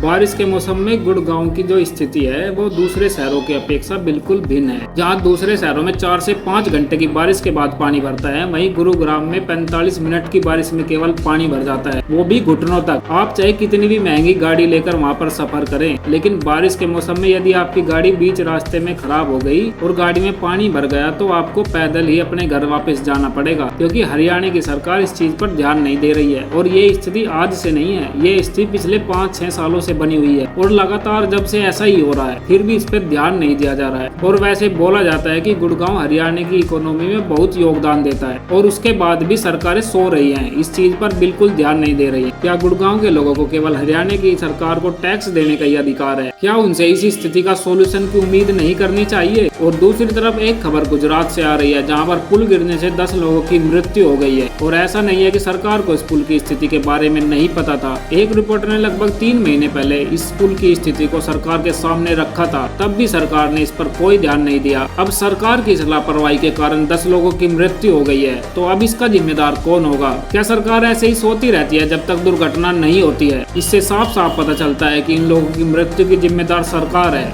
बारिश के मौसम में गुड़गांव की जो स्थिति है वो दूसरे शहरों की अपेक्षा बिल्कुल भिन्न है। जहां दूसरे शहरों में 4 से 5 घंटे की बारिश के बाद पानी भरता है, वहीं गुरुग्राम में 45 मिनट की बारिश में केवल पानी भर जाता है, वो भी घुटनों तक। आप चाहे कितनी भी महंगी गाड़ी लेकर वहां पर सफर करें, लेकिन बारिश के मौसम में यदि आपकी गाड़ी बीच रास्ते में खराब हो गई और गाड़ी में पानी भर गया तो आपको पैदल ही अपने घर वापस जाना पड़ेगा, क्योंकि हरियाणा की सरकार इस चीज पर ध्यान नहीं दे रही है। और ये स्थिति आज से नहीं है, ये स्थिति पिछले 5-6 सालों से बनी हुई है और लगातार जब से ऐसा ही हो रहा है, फिर भी इस पर ध्यान नहीं दिया जा रहा है। और वैसे बोला जाता है कि गुड़गांव हरियाणा की इकोनॉमी में बहुत योगदान देता है और उसके बाद भी सरकारें सो रही हैं, इस चीज पर बिल्कुल ध्यान नहीं दे रही है। क्या गुड़गांव के लोगों को केवल हरियाणा की सरकार को टैक्स देने का ही अधिकार है? क्या उनसे इस स्थिति का सोल्यूशन की उम्मीद नहीं करनी चाहिए? और दूसरी तरफ एक खबर गुजरात से आ रही है, जहाँ पर पुल गिरने से 10 लोगों की मृत्यु हो गई है। और ऐसा नहीं है कि सरकार को इस पुल की स्थिति के बारे में नहीं पता था। एक रिपोर्टर ने लगभग 3 महीने पहले इस पुल की स्थिति को सरकार के सामने रखा था, तब भी सरकार ने इस पर कोई ध्यान नहीं दिया। अब सरकार की इस लापरवाही के कारण 10 लोगों की मृत्यु हो गई है, तो अब इसका जिम्मेदार कौन होगा? क्या सरकार ऐसे ही सोती रहती है जब तक दुर्घटना नहीं होती है? इससे साफ साफ पता चलता है कि इन लोगों की मृत्यु की जिम्मेदार सरकार है।